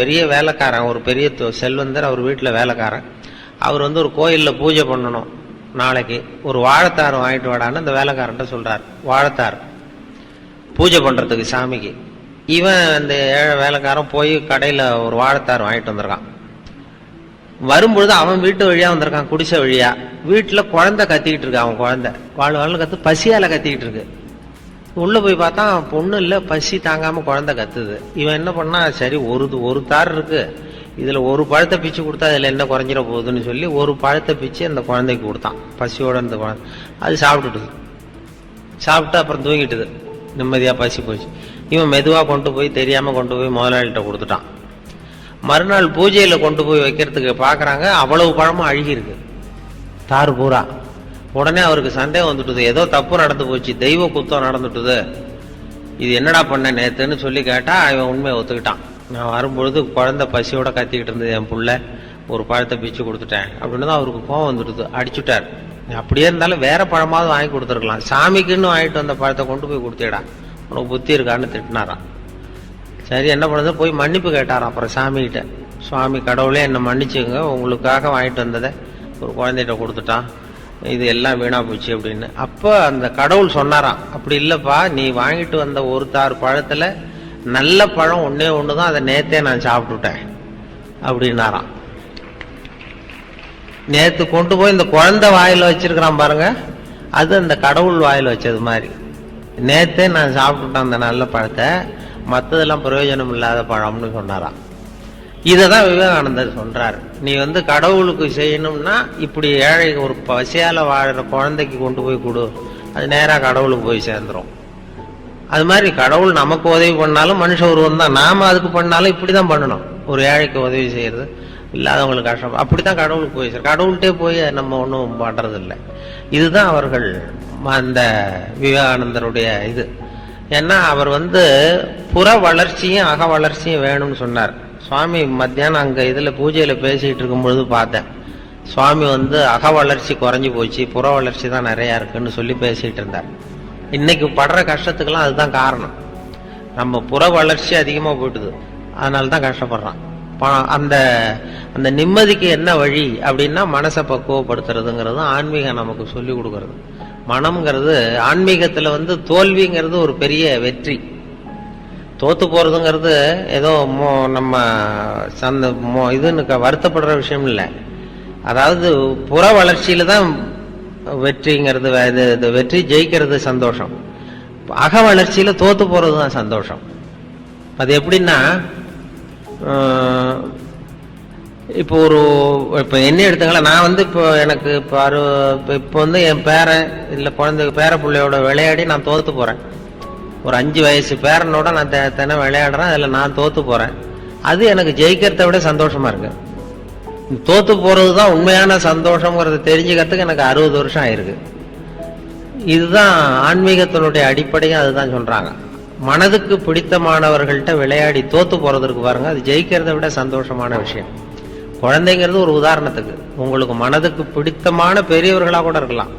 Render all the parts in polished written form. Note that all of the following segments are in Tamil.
பெரிய வேலைக்காரன், ஒரு பெரிய செல்வந்தர், அவர் வீட்டில் வேலைக்காரன். அவர் ஒரு கோயிலில் பூஜை பண்ணணும், நாளைக்கு ஒரு வாழைத்தார் வாங்கிட்டு வாடான்னு அந்த வேலைக்காரன்ட்ட சொல்றார். வாழைத்தார் பூஜை பண்றதுக்கு சாமிக்கு. இவன் அந்த ஏழை வேலைக்காரன் போய் கடையில் ஒரு வாழைத்தார் வாங்கிட்டு வந்திருக்கான். வரும்பொழுது அவன் வீட்டு வழியா வந்திருக்கான், குடிசை வழியா. வீட்டில் குழந்தை கத்திக்கிட்டு இருக்கு. அவன் குழந்தை வாழ் கத்து பசியால கத்திக்கிட்டு இருக்கு. உள்ள போய் பார்த்தா பொண்ணு இல்லை, பசி தாங்காம குழந்தை கத்துது. இவன் என்ன பண்ணா, சரி ஒரு தார் இருக்கு, இதுல ஒரு பழத்தை பிச்சு கொடுத்தா அதுல என்ன குறைஞ்சிட போகுதுன்னு சொல்லி ஒரு பழத்தை பிச்சு அந்த குழந்தைக்கு கொடுத்தான். பசியோட அந்த குழந்தை அது சாப்பிட்டுட்டுது. சாப்பிட்டு அப்புறம் தூங்கிட்டுது, நிம்மதியா பசி போச்சு. இவன் மெதுவா கொண்டு போய் தெரியாம கொண்டு போய் முதலாளிகிட்ட கொடுத்துட்டான். மறுநாள் பூஜையில கொண்டு போய் வைக்கிறதுக்கு பாக்குறாங்க, அவ்வளவு பழமும் அழுகி இருக்கு, தாறு பூரா. உடனே அவருக்கு சந்தேகம் வந்துட்டுது, ஏதோ தப்பு நடந்து போச்சு, தெய்வ குத்தம் நடந்துட்டுது, இது என்னடா பண்ண நேத்துன்னு சொல்லி கேட்டா இவன் உண்மையை ஒத்துக்கிட்டான். நான் வரும்பொழுது குழந்தை பசியோட கத்திக்கிட்டு இருந்தது, என் புள்ள ஒரு பழத்தை பிச்சு கொடுத்துட்டேன் அப்படின்னு தான் அவருக்கு கோவம் வந்துடுது. அடிச்சுட்டார். அப்படியே இருந்தாலும் வேற பழமாவது வாங்கி கொடுத்துருக்கலாம், சாமிக்குன்னு வாங்கிட்டு வந்த பழத்தை கொண்டு போய் கொடுத்தேடா, உனக்கு புத்தி இருக்கான்னு திட்டினாராம். சரி என்ன பண்ணுறது, போய் மன்னிப்பு கேட்டாராம். அப்புறம் சாமிகிட்ட, சுவாமி கடவுளே என்னை மன்னிச்சுங்க, உங்களுக்காக வாங்கிட்டு வந்ததை ஒரு குழந்தைகிட்ட கொடுத்துட்டான், இது எல்லாம் வீணா போச்சு அப்படின்னு. அப்ப அந்த கடவுள் சொன்னாராம், அப்படி இல்லப்பா, நீ வாங்கிட்டு வந்த ஒரு தார் பழத்துல நல்ல பழம் ஒன்னே ஒண்ணுதான், அதை நேத்தே நான் சாப்பிட்டுட்டேன் அப்படின்னாராம். நேத்து கொண்டு போய் இந்த குழந்தை வாயில வச்சிருக்கிறான் பாருங்க, அது அந்த கடவுள் வாயில வச்சது மாதிரி. நேத்தே நான் சாப்பிட்டுட்டேன் அந்த நல்ல பழத்தை, மற்றதெல்லாம் பிரயோஜனம் இல்லாத பழம்னு சொன்னாராம். இததான் விவேகானந்தர் சொல்றாரு, நீ கடவுளுக்கு செய்யணும்னா இப்படி ஏழை ஒரு பசியால வாழற குழந்தைக்கு கொண்டு போய் கொடு, அது நேரா கடவுளுக்கு போய் சேர்ந்துரும். அது மாதிரி கடவுள் நமக்கு உதவி பண்ணாலும் மனுஷ உருவம் தான், நாம அதுக்கு பண்ணாலும் இப்படிதான் பண்ணணும். ஒரு ஏழைக்கு உதவி செய்யறது, இல்லாதவங்களுக்கு கஷ்டம், அப்படித்தான் கடவுளுக்கு போய் சேர. கடவுள்கிட்டே போய் நம்ம ஒன்றும் பண்றது இல்லை. இதுதான் அவர்கள் அந்த விவேகானந்தருடைய இது. ஏன்னா அவர் புற வளர்ச்சியும் அக வளர்ச்சியும் வேணும்னு சொன்னார். சுவாமி மத்தியானம் அங்க இதுல பூஜையில பேசிட்டு இருக்கும் பொழுது பார்த்தேன், சுவாமி அக வளர்ச்சி குறைஞ்சி போச்சு, புற வளர்ச்சி தான் நிறைய இருக்குன்னு சொல்லி பேசிட்டு இருந்தார். இன்னைக்கு படுற கஷ்டத்துக்கெல்லாம் அதுதான் காரணம். நம்ம புற வளர்ச்சி அதிகமா போயிட்டுது, அதனாலதான் கஷ்டப்படுறான். அந்த அந்த நிம்மதிக்கு என்ன வழி அப்படின்னா, மனசை பக்குவப்படுத்துறதுங்கிறது ஆன்மீகம் நமக்கு சொல்லி கொடுக்கறது. மனம்ங்கிறது ஆன்மீகத்துல தோல்விங்கிறது ஒரு பெரிய வெற்றி. தோத்து போறதுங்கிறது ஏதோ நம்ம இதுன்னு வருத்தப்படுற விஷயம் இல்லை. அதாவது புற வளர்ச்சியில தான் வெற்றிங்கிறது, வெற்றி ஜெயிக்கிறது சந்தோஷம். அக வளர்ச்சியில தோத்து போறதுதான் சந்தோஷம். அது எப்படின்னா, இப்போ இப்ப என்ன எடுத்துங்களா, நான் இப்போ எனக்கு இப்போ என் பேரன் இல்ல குழந்தை பேர பிள்ளையோட விளையாடி நான் தோத்து போறேன். ஒரு 5 வயசு பேரனோட நான் தினம் விளையாடுறேன், அதுல நான் தோத்து போறேன். அது எனக்கு ஜெயிக்கிறத விட சந்தோஷமா இருக்கு. தோத்து போறதுதான் உண்மையான சந்தோஷம்ங்கிறத தெரிஞ்சுக்கிறதுக்கு எனக்கு 60 வருஷம் ஆயிருக்கு. இதுதான் ஆன்மீகத்தினுடைய அடிப்படையும் அதுதான் சொல்றாங்க. மனதுக்கு பிடித்தமானவர்கள்ட்ட விளையாடி தோத்து போறதுக்கு பாருங்க, அது ஜெயிக்கிறத விட சந்தோஷமான விஷயம். குழந்தைங்கிறது ஒரு உதாரணத்துக்கு. உங்களுக்கு மனதுக்கு பிடித்தமான பெரியவர்களா கூட இருக்கலாம்,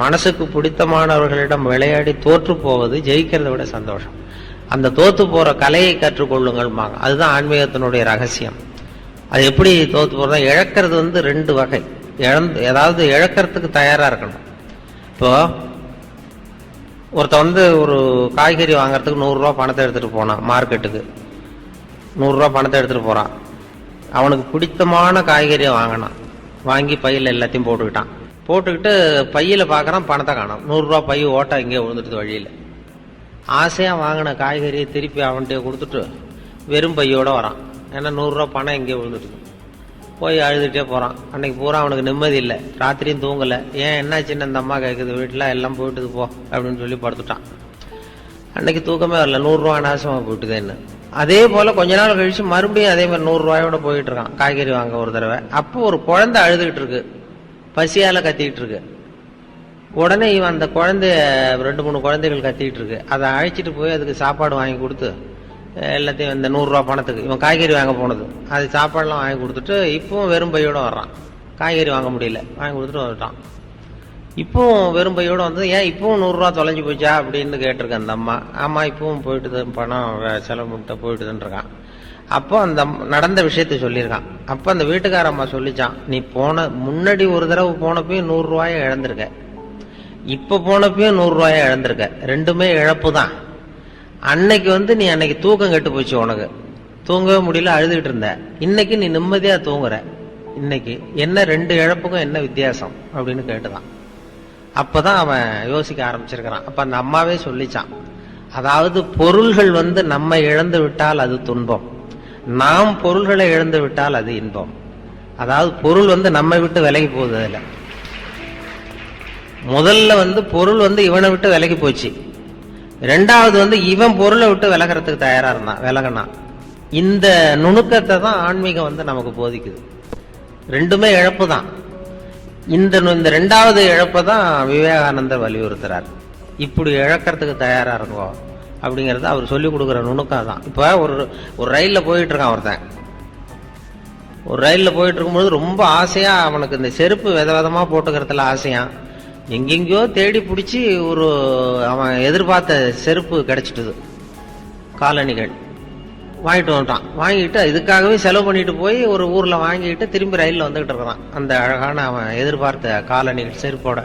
மனசுக்கு பிடித்தமானவர்களிடம் விளையாடி தோற்று போவது ஜெயிக்கிறத விட சந்தோஷம். அந்த தோத்து போற கலையை கற்றுக்கொள்ளுங்கள், அதுதான் ஆன்மீகத்தினுடைய ரகசியம். அது எப்படி தோத்து போறதா, இழக்கிறது 2 வகை. ஏதாவது இழக்கிறதுக்கு தயாரா இருக்கணும். இப்போ ஒருத்த ஒரு காய்கறி வாங்கறதுக்கு 100 ரூபா பணத்தை எடுத்துட்டு போனான் மார்க்கெட்டுக்கு. 100 ரூபா பணத்தை எடுத்துட்டு போறான். அவனுக்கு பிடித்தமான காய்கறியை வாங்கினான், வாங்கி பையில எல்லாத்தையும் போட்டுக்கிட்டு பையில பாக்குறான், பணத்தை காணோம். 100 ரூபா பை ஓட்டா இங்கே விழுந்துட்டு வழியில. ஆசையா வாங்கின காய்கறியை திருப்பி அவன்கிட்ட கொடுத்துட்டு வெறும் பையோட வரான். ஏன்னா 100 ரூபா பணம் இங்கே விழுந்துட்டு. போய் அழுதுட்டே போறான். அன்னைக்கு பூரா அவனுக்கு நிம்மதி இல்லை, ராத்திரியும் தூங்கல. ஏன் என்னாச்சுன்னு அந்த அம்மா கேட்குது, வீட்டுல எல்லாம் போயிட்டுது போ அப்படின்னு சொல்லி படுத்துட்டான். அன்னைக்கு தூக்கமே வரல, 100 ரூபா நாசமா போயிட்டுதேன்னு. அதே போல கொஞ்ச நாள் கழிச்சு மறுபடியும் அதே மாதிரி 100 ரூபாயோட போயிட்டு இருக்கான் காய்கறி வாங்க ஒரு தடவை. அப்போ ஒரு குழந்தை அழுதுகிட்டு இருக்கு, பசியால கத்திக்கிட்டு இருக்கு. உடனே இவன் அந்த குழந்தைய 2-3 குழந்தைகள் கத்திக்கிட்டு இருக்கு, அதை அழைச்சிட்டு போய் அதுக்கு சாப்பாடு வாங்கி கொடுத்து எல்லாத்தையும் இந்த 100 ரூபா பணத்துக்கு இவன் காய்கறி வாங்க போனது, அது சாப்பாடுலாம் வாங்கி கொடுத்துட்டு இப்பவும் வெறும் பையோட வர்றான். காய்கறி வாங்க முடியல, வாங்கி கொடுத்துட்டு வந்துட்டான். இப்பவும் வெறும் பையோட ஏன் இப்பவும் 100 ரூபா தொலைஞ்சு போச்சா அப்படின்னு கேட்டிருக்கேன் அந்த அம்மா. ஆமா இப்பவும் போயிட்டுது, பணம் செலவு பண்ணிட்ட போயிட்டுதுன்னு இருக்கான். அப்போ அந்த நடந்த விஷயத்த சொல்லியிருக்கான். அப்ப அந்த வீட்டுக்கார அம்மா சொல்லிச்சான், நீ முன்னாடி ஒரு தடவை போனப்பயும் 100 ரூபாய இழந்திருக்க, இப்ப போனப்பயும் 100 ரூபாய இழந்திருக்க, ரெண்டுமே இழப்பு தான். அன்னைக்கு நீ அன்னைக்கு தூக்கம் கெட்டு போச்சு, உனக்கு தூங்கவே முடியல, அழுதுகிட்டு இருந்த. இன்னைக்கு நீ நிம்மதியா தூங்குற. இன்னைக்கு என்ன 2 இழப்புக்கும் என்ன வித்தியாசம் அப்படின்னு கேட்டுதான். அப்பதான் அவன் யோசிக்க ஆரம்பிச்சிருக்கிறான். அப்ப அந்த அம்மாவே சொல்லிச்சான், அதாவது பொருள்கள் நம்ம இழந்து விட்டால் அது துன்பம், நாம் பொருள்களை இழந்து விட்டால் அது இன்பம். அதாவது பொருள் நம்மை விட்டு விலகி போகுது. அதுல முதல்ல பொருள் இவனை விட்டு விலகி போச்சு. ரெண்டாவது இவன் பொருளை விட்டு விலகிறதுக்கு தயாரா இருந்தான், விலகனான். இந்த நுணுக்கத்தை தான் ஆன்மீகம் நமக்கு போதிக்குது. ரெண்டுமே இழப்பு தான். இந்த 2வது இழப்பை தான் விவேகானந்தர் வலியுறுத்துறார். இப்படி இழக்கிறதுக்கு தயாரா இருக்கும் அப்படிங்கறது அவர் சொல்லி கொடுக்குற நுணுக்கம் தான். இப்ப ஒரு ரயில்ல போயிட்டு இருக்கான் ஒருத்தன். ஒரு ரயில்ல போயிட்டு இருக்கும்போது ரொம்ப ஆசையா அவனுக்கு இந்த செருப்பு விதவிதமா போட்டுக்கிறதுல ஆசையா எங்கெங்கயோ தேடி பிடிச்சி அவன் எதிர்பார்த்த செருப்பு கிடைச்சிட்டுது. காலணிகள் வாங்கிட்டு வந்துட்டான். வாங்கிட்டு இதுக்காகவே செலவு பண்ணிட்டு போய் ஒரு ஊர்ல வாங்கிட்டு திரும்பி ரயில்ல வந்துகிட்டு இருக்கிறான். அந்த அழகான அவன் எதிர்பார்த்த காலணிகள் செருப்போட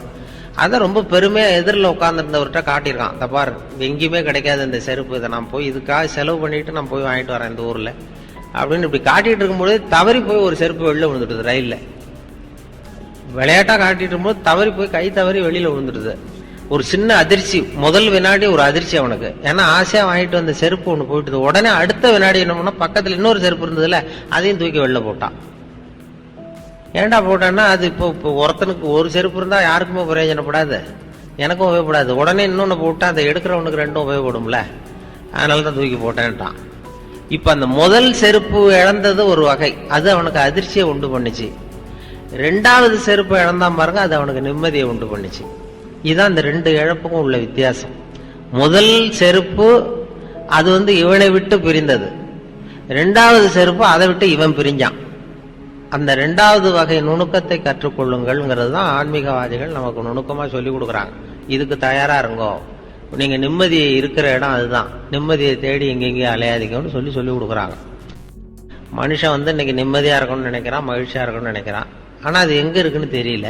அதை ரொம்ப பெருமையா எதிரில் உட்கார்ந்துருந்தவர்கிட்ட காட்டியிருக்கான். இந்த பாரு, எங்கேயுமே கிடைக்காது இந்த செருப்பு, இதை நான் போய் இதுக்காக செலவு பண்ணிட்டு நான் போய் வாங்கிட்டு வரேன் இந்த ஊர்ல அப்படின்னு இப்படி காட்டிட்டு இருக்கும்போது தவறி போய் ஒரு செருப்பு வெளில விழுந்துடுது. ரயில்ல விளையாட்டா காட்டிட்டு இருக்கும்போது தவறி போய் கை தவறி வெளியில விழுந்துடுது. ஒரு சின்ன அதிர்ச்சி, முதல் வினாடி ஒரு அதிர்ச்சி அவனுக்கு. ஏன்னா ஆசையா வாங்கிட்டு வந்த செருப்பு ஒண்ணு போயிட்டு, உடனே அடுத்த வினாடி என்ன பண்ணா, பக்கத்துல இன்னொரு செருப்பு இருந்ததுல அதையும் தூக்கி வெளில போட்டான். ஏன்டா போட்டான்னா, அது இப்போ ஒருத்தனுக்கு ஒரு செருப்பு இருந்தா யாருக்குமே பிரயோஜனப்படாது, எனக்கும் உபயோகப்படாது. உடனே இன்னொன்னு போட்டா அதை எடுக்கிறவனுக்கு ரெண்டும் உபயோகப்படும்ல, அதனாலதான் தூக்கி போட்டேன்ட்டான். இப்ப அந்த முதல் செருப்பு இழந்தது ஒரு வகை, அது அவனுக்கு அதிர்ச்சியை உண்டு பண்ணுச்சு. 2வது செருப்பு இழந்தான் பாருங்க, அது அவனுக்கு நிம்மதியை உண்டு பண்ணுச்சு. இதுதான் இந்த 2 இழப்புக்கும் உள்ள வித்தியாசம். முதல் செருப்பு அது இவனை விட்டு பிரிந்தது. 2வது செருப்பு அதை விட்டு இவன் பிரிஞ்சான். அந்த 2வது வகை நுணுக்கத்தை கற்றுக்கொள்ளுங்கள்ங்கிறது தான் ஆன்மீகவாதிகள் நமக்கு நுணுக்கமா சொல்லி கொடுக்குறாங்க. இதுக்கு தயாரா இருங்கோ, நீங்க நிம்மதி இருக்கிற இடம் அதுதான், நிம்மதியை தேடி எங்கெங்கேயும் அலையாதீங்கன்னு சொல்லி கொடுக்குறாங்க. மனுஷன் இன்னைக்கு நிம்மதியா இருக்கணும்னு நினைக்கிறான், மகிழ்ச்சியா இருக்கணும்னு நினைக்கிறான். ஆனா அது எங்க இருக்குன்னு தெரியல.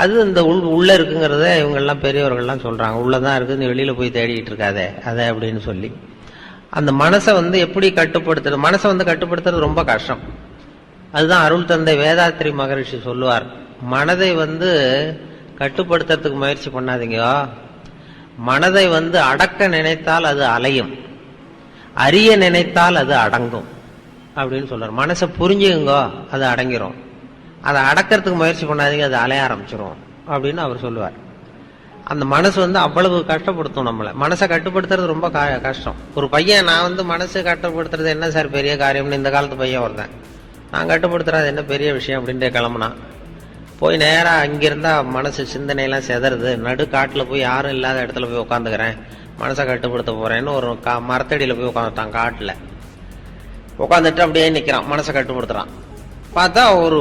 அது இந்த உள்ள இருக்குங்கிறத இவங்கெல்லாம் பெரியவர்கள்லாம் சொல்றாங்க. உள்ளதான் இருக்குது, வெளியில போய் தேடிட்டு இருக்காதே அதை அப்படின்னு சொல்லி. அந்த மனசை எப்படி கட்டுப்படுத்துறது, மனசை கட்டுப்படுத்துறது ரொம்ப கஷ்டம். அதுதான் அருள் தந்தை வேதாத்திரி மகரிஷி சொல்லுவார், மனதை கட்டுப்படுத்துறதுக்கு முயற்சி பண்ணாதீங்க, மனதை அடக்க நினைத்தால் அது அலையும், அறிய நினைத்தால் அது அடங்கும் அப்படின்னு சொல்றார். மனசை புரிஞ்சுங்க, அது அடங்கிரும். அதை அடக்கிறதுக்கு முயற்சி பண்ணாதீங்க, அது அலைய ஆரம்பிச்சிரும் அப்படின்னு அவர் சொல்லுவார். அந்த மனசு அவ்வளவு கஷ்டப்படுத்தும் நம்மளை. மனசை கட்டுப்படுத்துறது ரொம்ப கஷ்டம். ஒரு பையன், நான் மனசை கட்டுப்படுத்துறது என்ன சார் பெரிய காரியம்னு இந்த காலத்து பையன் ஒருத்தன், நான் கட்டுப்படுத்துறது என்ன பெரிய விஷயம் அப்படின்ட்டு கிளம்புனா, போய் நேரா அங்கிருந்தா மனசு சிந்தனையெல்லாம் செதறது, நடு காட்டுல போய் யாரும் இல்லாத இடத்துல போய் உட்காந்துக்கிறேன், மனசை கட்டுப்படுத்த போறேன்னு ஒரு மரத்தடியில போய் உட்காந்துட்டான். காட்டுல உட்காந்துட்டு அப்படியே நிக்கிறான், மனசை கட்டுப்படுத்துறான். பார்த்தா ஒரு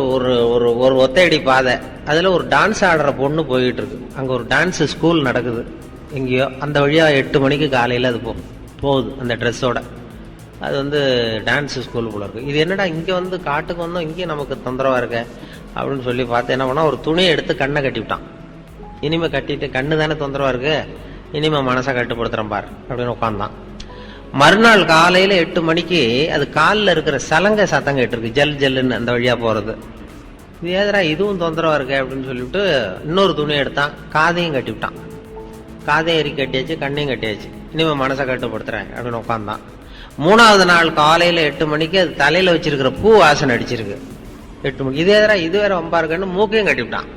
ஒரு ஒரு ஒத்தையடி பாதை, அதுல ஒரு டான்ஸ் ஆடுற பொண்ணு போயிட்டு இருக்கு. அங்க ஒரு டான்ஸ் ஸ்கூல் நடக்குது எங்கேயோ. அந்த வழியா 8 மணிக்கு காலையில அது போகுது அந்த ட்ரெஸ்ஸோட. அது டான்ஸ் ஸ்கூல் போல இருக்கு. இது என்னடா இங்க காட்டுக்கு வந்தோம், இங்கேயும் நமக்கு தொந்தரவா இருக்க அப்படின்னு சொல்லி பார்த்து என்ன பண்ணா, ஒரு துணியை எடுத்து கண்ணை கட்டி விட்டான். இனிமே கட்டிட்டு, கண்ணு தானே தொந்தரவா இருக்கு, இனிமே மனசை கட்டுப்படுத்துறேன் பாரு அப்படின்னு உட்காந்தான். மறுநாள் காலையில 8 மணிக்கு அது காலில் இருக்கிற சலங்கை சத்தம் கேட்டிருக்கு, ஜல் ஜல்லுன்னு அந்த வழியா போறது. இது ஏதரா இதுவும் தொந்தரவா இருக்கு அப்படின்னு சொல்லிவிட்டு இன்னொரு துணியை எடுத்தான், காதையும் கட்டி விட்டான். காதையும் எரி கட்டியாச்சு, கண்ணையும் கட்டியாச்சு, இனிமே மனசை கட்டுப்படுத்துறேன் அப்படின்னு உட்காந்தான். 3வது நாள் காலையில 8 மணிக்கு அது தலையில வச்சிருக்கிற பூ வாசனை அடிச்சிருக்கு. 8 மணிக்கு இது ஏதரா இது வேற வம்பா இருக்குன்னு மூக்கையும் கட்டிவிட்டான்.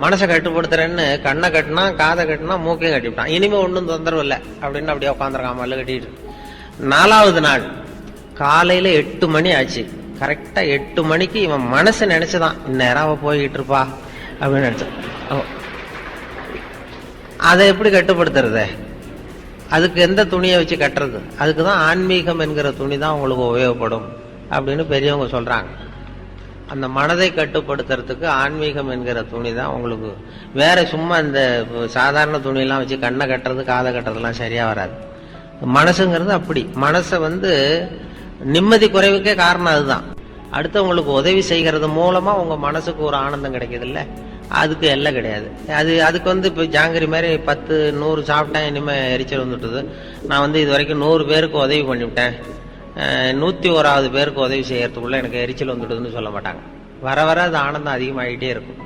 மனசை கட்டுப்படுத்துறேன்னு கண்ணை கட்டினா, காதை கட்டினா, மூக்கையும் கட்டிவிட்டான். இனிமே ஒன்றும் தொந்தரவு இல்லை அப்படின்னு அப்படியே உட்காந்துருக்கான் மல்ல கட்டிட்டு. 4வது நாள் காலையில 8 மணி ஆச்சு. கரெக்டா 8 மணிக்கு இவன் மனசு நினைச்சுதான், இந்நேரம் அவ போய்கிட்டு இருப்பா அப்படின்னு நினைச்சான். அதை எப்படி கட்டுப்படுத்துறது? அதுக்கு எந்த துணியை வச்சு கட்டுறது? அதுக்குதான் ஆன்மீகம் என்கிற துணி தான் உங்களுக்கு உபயோகப்படும் அப்படின்னு பெரியவங்க சொல்றாங்க. அந்த மனதை கட்டுப்படுத்துறதுக்கு ஆன்மீகம் என்கிற துணி தான் உங்களுக்கு. வேற சும்மா இந்த சாதாரண துணியெல்லாம் வச்சு கண்ணை கட்டுறது, காதை கட்டுறதுலாம் சரியா வராது. மனசுங்கிறது அப்படி. மனசை நிம்மதி குறைவுக்கே காரணம் அதுதான். அடுத்தவங்களுக்கு உதவி செய்கிறது மூலமா உங்க மனசுக்கு ஒரு ஆனந்தம் கிடைக்குது இல்ல, அதுக்கு எல்லாம் கிடையாது. அதுக்கு இப்ப ஜாங்கிரி மாதிரி 10 100 சாப்பிட்டேன், இனிமே எரிச்சல் வந்துட்டுது, நான் இது வரைக்கும் 100 பேருக்கு உதவி பண்ணிவிட்டேன், 101வது பேருக்கு உதவி செய்யறதுக்குள்ள எனக்கு எரிச்சல் வந்துடுதுன்னு சொல்ல மாட்டாங்க. வர வர அது ஆனந்தம் அதிகமாகிட்டே இருக்கும்.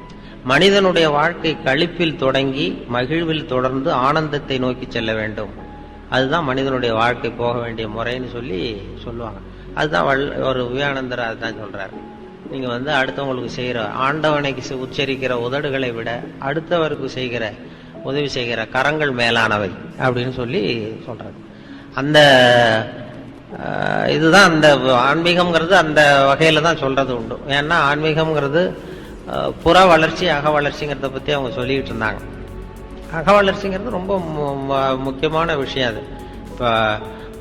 மனிதனுடைய வாழ்க்கை களிப்பில் தொடங்கி மகிழ்வில் தொடர்ந்து ஆனந்தத்தை நோக்கி செல்ல வேண்டும். அதுதான் மனிதனுடைய வாழ்க்கை போக வேண்டிய முறைன்னு சொல்லுவாங்க. அதுதான் ஒரு விவேகானந்தர் அதுதான் சொல்றாரு. நீங்க அடுத்தவங்களுக்கு செய்யற, ஆண்டவனைக்கு உச்சரிக்கிற உதடுகளை விட அடுத்தவருக்கு செய்கிற உதவி செய்கிற கரங்கள் மேலானவை அப்படின்னு சொல்றாரு. அந்த இதுதான் அந்த ஆன்மீகம்ங்கிறது அந்த வகையில தான் சொல்றது உண்டு. ஏன்னா ஆன்மீகம்ங்கிறது புற வளர்ச்சி அக வளர்ச்சிங்கிறத பத்தி அவங்க சொல்லிட்டு இருந்தாங்க. அக வளர்ச்சிங்கிறது ரொம்ப முக்கியமான விஷயம். அது இப்ப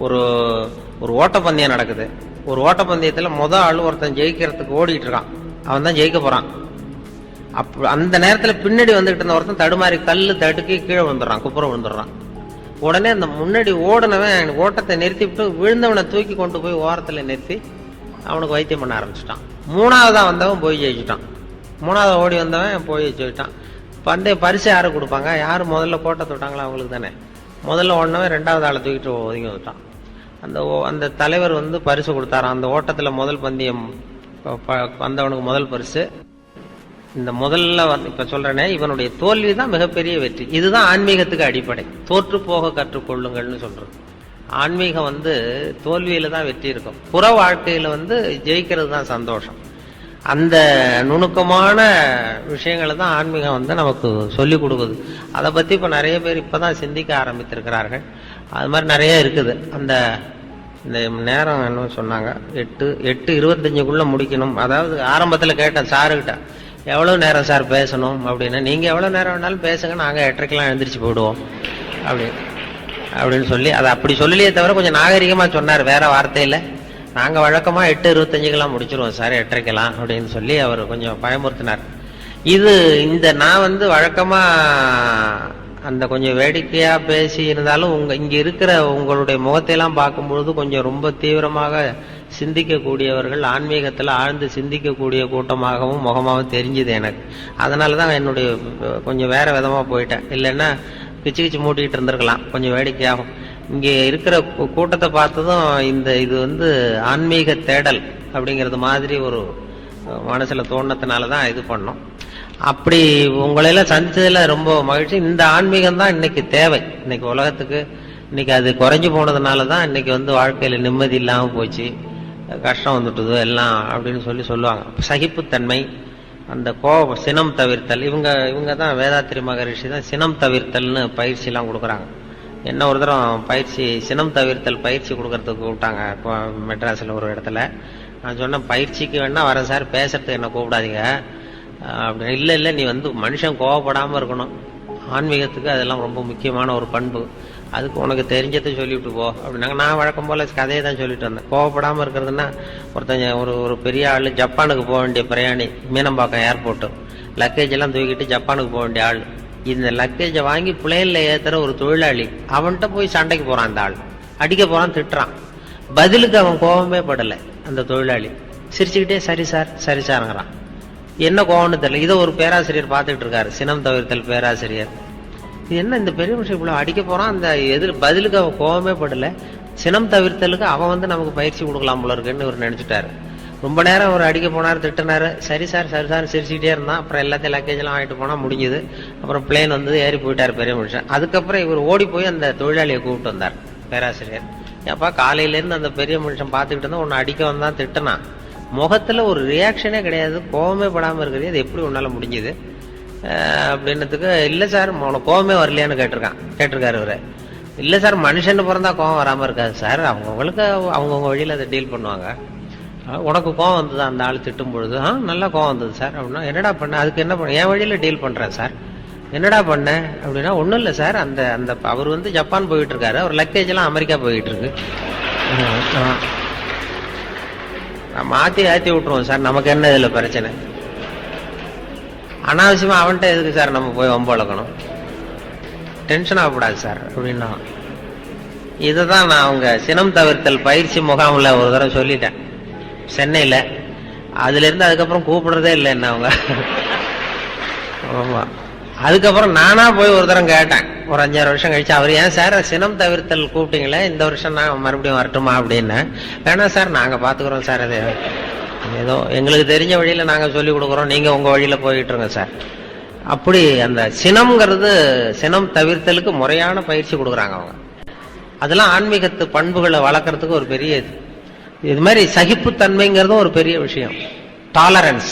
ஒரு ஓட்டப்பந்தயம் நடக்குது. ஒரு ஓட்டப்பந்தயத்துல ஆள் ஒருத்தன் ஜெயிக்கிறதுக்கு ஓடிட்டு இருக்கான், அவன் தான் ஜெயிக்க போறான். அந்த நேரத்துல பின்னாடி வந்துட்டு இருந்த ஒருத்தன் தடுமாறி கல்லு தடுக்கி கீழே விழுந்துடுறான், குப்புறம் விழுந்துடுறான். உடனே அந்த முன்னாடி ஓடினவன் ஓட்டத்தை நிறுத்திவிட்டு விழுந்தவனை தூக்கி கொண்டு போய் ஓரத்துல நிறுத்தி அவனுக்கு வைத்தியம் பண்ண ஆரம்பிச்சுட்டான். 3ஆவதா வந்தவன் போய் ஜெயிச்சுட்டான். 3ஆவது ஓடி வந்தவன் போய் ஜெயிச்சிட்டான். பந்தய பரிசு யாரு கொடுப்பாங்க? யாரு முதல்ல கோட்டை தொட்டாங்களோ அவங்களுக்கு தானே. முதல்ல ஓடினவன் 2வது ஆளை தூக்கிட்டு ஒதுங்கி வந்துட்டான். அந்த தலைவர் பரிசு கொடுத்தாராம். அந்த ஓட்டத்துல முதல் பந்தயம் வந்தவனுக்கு முதல் பரிசு. இந்த முதல்ல இப்ப சொல்றேனே, இவனுடைய தோல்விதான் மிகப்பெரிய வெற்றி. இதுதான் ஆன்மீகத்துக்கு அடிப்படை. தோற்று போக கற்றுக்கொள்ளுங்கள்னு சொல்றது. ஆன்மீகம் தோல்வியில தான் வெற்றி இருக்கும். புற வாழ்க்கையில ஜெயிக்கிறது தான் சந்தோஷம். அந்த நுணுக்கமான விஷயங்களை தான் ஆன்மீகம் நமக்கு சொல்லிக் கொடுக்குது. அதை பத்தி இப்ப நிறைய பேர் இப்பதான் சிந்திக்க ஆரம்பித்திருக்கிறார்கள். அது மாதிரி நிறைய இருக்குது. இந்த நேரம் என்ன சொன்னாங்க, 8:25 முடிக்கணும். அதாவது ஆரம்பத்துல கேட்டேன் சாருகிட்ட, எவ்வளவு நேரம் சார் பேசணும் அப்படின்னு. நீங்க எவ்வளவு நேரம் வேணாலும் பேசுங்க, நாங்க 8:30 எழுந்திரிச்சு போயிடுவோம் அப்படின்னு சொல்லி, அதை அப்படி சொல்லலையே தவிர கொஞ்சம் நாகரிகமா சொன்னார் வேற வார்த்தையில. நாங்க வழக்கமா 8:25 முடிச்சிருவோம் சார், 8:30 அப்படின்னு சொல்லி அவர் கொஞ்சம் பயமுறுத்தினார். இந்த நான் வழக்கமா அந்த கொஞ்சம் வேடிக்கையா பேசி இருந்தாலும் இங்க இருக்கிற உங்களுடைய முகத்தையெல்லாம் பார்க்கும்பொழுது கொஞ்சம் ரொம்ப தீவிரமாக சிந்திக்கக்கூடியவர்கள், ஆன்மீகத்துல ஆழ்ந்து சிந்திக்கக்கூடிய கூட்டமாகவும் முகமாகவும் தெரிஞ்சுது எனக்கு. அதனாலதான் என்னுடைய கொஞ்சம் வேற விதமா போயிட்டேன். இல்லைன்னா கிச்சு மூட்டிட்டு இருந்திருக்கலாம் கொஞ்சம் வேடிக்கையாகும். இங்க இருக்கிற கூட்டத்தை பார்த்ததும் இது ஆன்மீக தேடல் அப்படிங்கிறது மாதிரி ஒரு மனசுல தோணத்தினாலதான் இது பண்ணோம். அப்படி உங்களையெல்லாம் சந்திச்சதுல ரொம்ப மகிழ்ச்சி. இந்த ஆன்மீகம் தான் இன்னைக்கு தேவை. இன்னைக்கு உலகத்துக்கு இன்னைக்கு அது குறைஞ்சு போனதுனாலதான் இன்னைக்கு வாழ்க்கையில நிம்மதி இல்லாம போச்சு, கஷ்டம் வந்துட்டுது எல்லாம் அப்படின்னு சொல்லுவாங்க. சகிப்புத்தன்மை, அந்த சினம் தவிர்த்தல். இவங்க தான் வேதாத்திரி மகரிஷி தான் சினம் தவிர்த்தல்னு பயிற்சி எல்லாம் கொடுக்குறாங்க. என்ன ஒரு தரம் சினம் தவிர்த்தல் பயிற்சி கொடுக்கறதுக்கு கூப்பிட்டாங்க மெட்ராஸ்ல ஒரு இடத்துல. நான் சொன்னேன், பயிற்சிக்கு வேணா வரேன் சார், பேசுறதுக்கு என்ன கூப்பிடாதீங்க அப்படின்னு. இல்ல நீ மனுஷன் கோவப்படாம இருக்கணும், ஆன்மீகத்துக்கு அதெல்லாம் ரொம்ப முக்கியமான ஒரு பண்பு, அதுக்கு உனக்கு தெரிஞ்சதை சொல்லிவிட்டு போ அப்படின்னாங்க. நான் வழக்கம் போல கதையை தான் சொல்லிட்டு வந்தேன். கோவப்படாம இருக்கிறதுனா, ஒரு பெரிய ஆளு ஜப்பானுக்கு போக வேண்டிய பிரயாணி, மீனம்பாக்கம் ஏர்போர்ட், லக்கேஜ் எல்லாம் தூக்கிட்டு ஜப்பானுக்கு போக வேண்டிய ஆள். இந்த லக்கேஜை வாங்கி பிளேன்ல ஏத்துற ஒரு தொழிலாளி, அவன்கிட்ட போய் சண்டைக்கு போறான். அந்த ஆள் அடிக்க போறான், திட்டுறான். பதிலுக்கு அவன் கோபமே படலை. அந்த தொழிலாளி சிரிச்சுக்கிட்டே சரி சார் சரி சார்ங்கிறான். என்ன கோவம்னு தெரியல. இதை ஒரு பேராசிரியர் பார்த்துட்டு இருக்காரு, சினம் தவிர்த்தல் பேராசிரியர். இது என்ன இந்த பெரிய விஷயம் இவ்வளவு அடிக்க போறான், அந்த பதிலுக்கு அவன் கோவமே படல. சினம் தவிர்த்தலுக்கு அவன் நமக்கு பயிற்சி கொடுக்கலாம் போல இருக்குன்னு இவர் நினைச்சிட்டாரு. ரொம்ப நேரம் அவர் அடிக்க போனார், திட்டினாரு. சரி சார் சரி சார் சிரிச்சுக்கிட்டே இருந்தான். அப்புறம் எல்லாத்தையும் லக்கேஜ் எல்லாம் வாங்கிட்டு போனா முடிஞ்சது. அப்புறம் பிளேன் ஏறி போயிட்டாரு பெரிய மனுஷன். அதுக்கப்புறம் இவர் ஓடி போய் அந்த தொழிலாளியை கூப்பிட்டு வந்தார் பேராசிரியர். ஏப்பா காலையில இருந்து அந்த பெரிய மனுஷன் பார்த்துக்கிட்டு இருந்தா உன்னை அடிக்க வந்தான், திட்டினான், முகத்துல ஒரு ரியாக்ஷனே கிடையாது, கோவமே படாம இருக்கிறது, அது எப்படி உன்னால முடிஞ்சது அப்படின்னதுக்கு, இல்ல சார் உனக்கு கோவமே வரலையான்னு கேட்டிருக்காரு இவரு. இல்ல சார் மனுஷன் பிறந்தா கோவம் வராம இருக்காது சார், அவங்கவுங்களுக்கு அவங்கவுங்க வழியில அதை டீல் பண்ணுவாங்க. உனக்கு கோவம் வந்தது அந்த ஆள் திட்டும் பொழுது? நல்லா கோவம் வந்தது சார் அப்படின்னா. என்னடா பண்ண? அதுக்கு என்ன பண்ண? என் வழியில டீல் பண்றேன் சார். என்னடா பண்ண அப்படின்னா, ஒண்ணும் இல்லை சார், அந்த அவர் ஜப்பான் போயிட்டு இருக்காரு, அவர் லக்கேஜ் எல்லாம் அமெரிக்கா போயிட்டு இருக்கு, மாத்தி ஏத்தி விட்டுருவோம் சார், நமக்கு என்ன இதுல பிரச்சனை, அனாவசியமா அவன்கிட்ட எதுக்கு சார் நம்ம போய் வம்பு வளர்க்கணும், டென்ஷன் ஆகக்கூடாது சார் அப்படின்னா. இதுதான் நான் அவங்க சினம் தவிர்த்தல் பயிற்சி முகாமில் ஒரு தடவை சொல்லிட்டேன் சென்னையில். அதுல இருந்து அதுக்கப்புறம் கூப்பிடுறதே இல்லை என்ன அவங்க. ஆமா, அதுக்கப்புறம் நானா போய் ஒரு தரம் கேட்டேன் ஒரு 5-6 வருஷம் கழிச்சு. அவர் ஏன் சார் சினம் தவிர்த்தல் கூப்பிட்டீங்களே, இந்த வருஷம் நான் மறுபடியும் வரட்டுமா அப்படின்னு. வேணாம் சார், நாங்க பாத்துக்கிறோம் சார், அது ஏதோ எங்களுக்கு தெரிஞ்ச வழியில நாங்க சொல்லி கொடுக்குறோம், நீங்க உங்க வழியில போயிட்டு இருங்க சார். அப்படி அந்த சினம்ங்கிறது, சினம் தவிர்த்தலுக்கு முறையான பயிற்சி கொடுக்குறாங்க அவங்க. அதெல்லாம் ஆன்மீகத்து பண்புகளை வளர்க்கறதுக்கு ஒரு பெரிய இது மாதிரி சகிப்புத்தன்மைங்கிறதும் ஒரு பெரிய விஷயம். டாலரன்ஸ்,